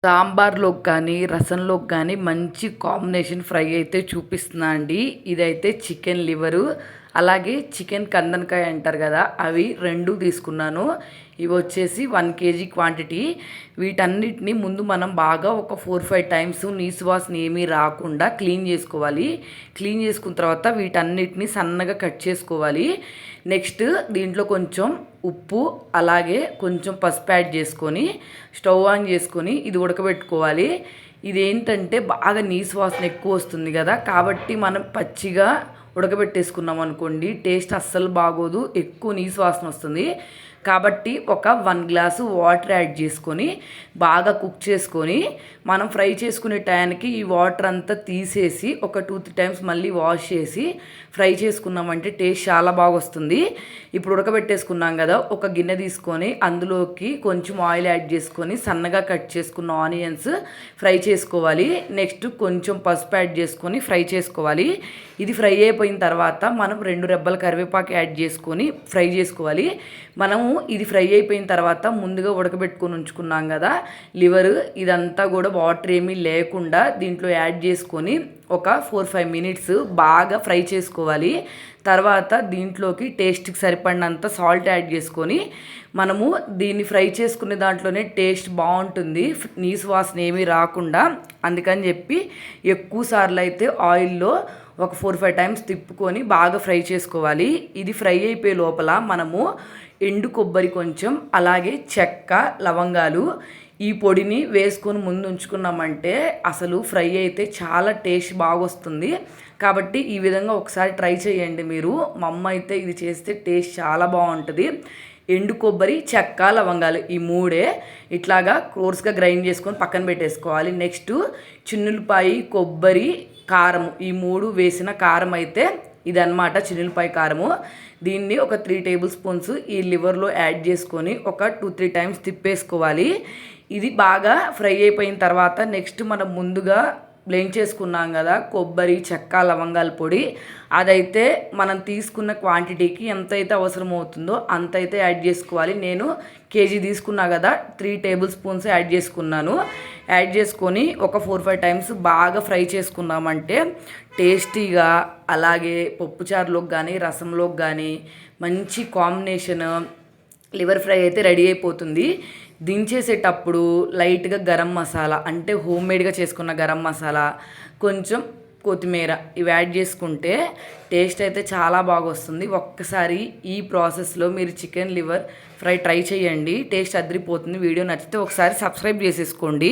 సాంబార్లోకి కానీ రసంలోకి కానీ మంచి కాంబినేషన్ ఫ్రై అయితే చూపిస్తున్నా అండి. ఇదైతే చికెన్ లివరు, అలాగే చికెన్ కందనకాయ అంటారు కదా, అవి 2 తీసుకున్నాను. ఇవి వచ్చేసి 1 కేజీ క్వాంటిటీ. వీటన్నిటిని ముందు మనం బాగా ఒక 4-5 టైమ్స్ నీసు వాసన ఏమీ రాకుండా క్లీన్ చేసుకోవాలి. క్లీన్ చేసుకున్న తర్వాత వీటన్నిటిని సన్నగా కట్ చేసుకోవాలి. నెక్స్ట్ దీంట్లో కొంచెం ఉప్పు, అలాగే కొంచెం పసుపు యాడ్ చేసుకొని స్టవ్ ఆన్ చేసుకొని ఇది ఉడకబెట్టుకోవాలి. ఇదేంటంటే బాగా నీసు వాసన ఎక్కువ వస్తుంది కదా, కాబట్టి మనం పచ్చిగా ఉడకబెట్టేసుకున్నాం అనుకోండి టేస్ట్ అస్సలు బాగోదు, ఎక్కువ నీసు వాసన వస్తుంది. కాబట్టి ఒక 1 గ్లాసు వాటర్ యాడ్ చేసుకొని బాగా కుక్ చేసుకొని మనం ఫ్రై చేసుకునే టైంకి ఈ వాటర్ అంతా తీసేసి ఒక 2-3 టైమ్స్ మళ్ళీ వాష్ చేసి ఫ్రై చేసుకున్నామంటే టేస్ట్ చాలా బాగా వస్తుంది. ఇప్పుడు ఉడకబెట్టేసుకున్నాం కదా, ఒక గిన్నె తీసుకొని అందులోకి కొంచెం ఆయిల్ యాడ్ చేసుకొని సన్నగా కట్ చేసుకున్న ఆనియన్స్ ఫ్రై చేసుకోవాలి. నెక్స్ట్ కొంచెం పసుపు యాడ్ చేసుకొని ఫ్రై చేసుకోవాలి. ఇది ఫ్రై అయిపోయిన తర్వాత మనం 2 రెబ్బల కరివేపాకు యాడ్ చేసుకొని ఫ్రై చేసుకోవాలి. మనము ఇది ఫ్రై అయిపోయిన తర్వాత ముందుగా ఉడకబెట్టుకొని ఉంచుకున్నాం కదా లివర్, ఇదంతా కూడా వాటర్ ఏమీ లేకుండా దీంట్లో యాడ్ చేసుకొని ఒక 4-5 మినిట్స్ బాగా ఫ్రై చేసుకోవాలి. తర్వాత దీంట్లోకి టేస్ట్కి సరిపడినంత సాల్ట్ యాడ్ చేసుకొని మనము దీన్ని ఫ్రై చేసుకునే దాంట్లోనే టేస్ట్ బాగుంటుంది, నీసు వాసన ఏమీ రాకుండా. అందుకని చెప్పి ఎక్కువ సార్లు అయితే ఆయిల్లో ఒక 4-5 టైమ్స్ తిప్పుకొని బాగా ఫ్రై చేసుకోవాలి. ఇది ఫ్రై అయిపోయే లోపల మనము ఎండు కొబ్బరి కొంచెం, అలాగే చెక్క, లవంగాలు ఈ పొడిని వేసుకొని ముందు ఉంచుకున్నామంటే అసలు ఫ్రై అయితే చాలా టేస్ట్ బాగా వస్తుంది. కాబట్టి ఈ విధంగా ఒకసారి ట్రై చేయండి మీరు. మా అమ్మ అయితే ఇది చేస్తే టేస్ట్ చాలా బాగుంటుంది. ఎండు కొబ్బరి, చెక్క, లవంగాలు ఈ 3 ఇట్లాగా కోర్స్గా గ్రైండ్ చేసుకొని పక్కన పెట్టేసుకోవాలి. నెక్స్ట్ చిన్నులపాయి, కొబ్బరి, కారం ఈ 3 వేసిన కారం అయితే ఇదన్నమాట చిన్నులపాయి కారము. దీన్ని ఒక 3 టేబుల్ స్పూన్స్ ఈ లివర్లో యాడ్ చేసుకొని ఒక 2-3 టైమ్స్ తిప్పేసుకోవాలి. ఇది బాగా ఫ్రై అయిపోయిన తర్వాత నెక్స్ట్ మనం ముందుగా బ్లెండ్ చేసుకున్నాం కదా కొబ్బరి, చెక్క, లవంగాల పొడి, అదైతే మనం తీసుకున్న క్వాంటిటీకి ఎంతైతే అవసరం అవుతుందో అంతైతే యాడ్ చేసుకోవాలి. నేను కేజీ తీసుకున్నా కదా 3 టేబుల్ స్పూన్స్ యాడ్ చేసుకున్నాను. యాడ్ చేసుకొని ఒక 4-5 టైమ్స్ బాగా ఫ్రై చేసుకున్నామంటే టేస్టీగా, అలాగే పప్పుచారులోకి కానీ రసంలోకి కానీ మంచి కాంబినేషన్ లివర్ ఫ్రై అయితే రెడీ అయిపోతుంది. దించేసేటప్పుడు లైట్గా గరం మసాలా, అంటే హోమ్మేడ్గా చేసుకున్న గరం మసాలా, కొంచెం కొత్తిమీర ఇవి యాడ్ చేసుకుంటే టేస్ట్ అయితే చాలా బాగా వస్తుంది. ఒక్కసారి ఈ ప్రాసెస్లో మీరు చికెన్ లివర్ ఫ్రై ట్రై చేయండి, టేస్ట్ అదిరిపోతుంది. వీడియో నచ్చితే ఒకసారి సబ్స్క్రైబ్ చేసేసుకోండి.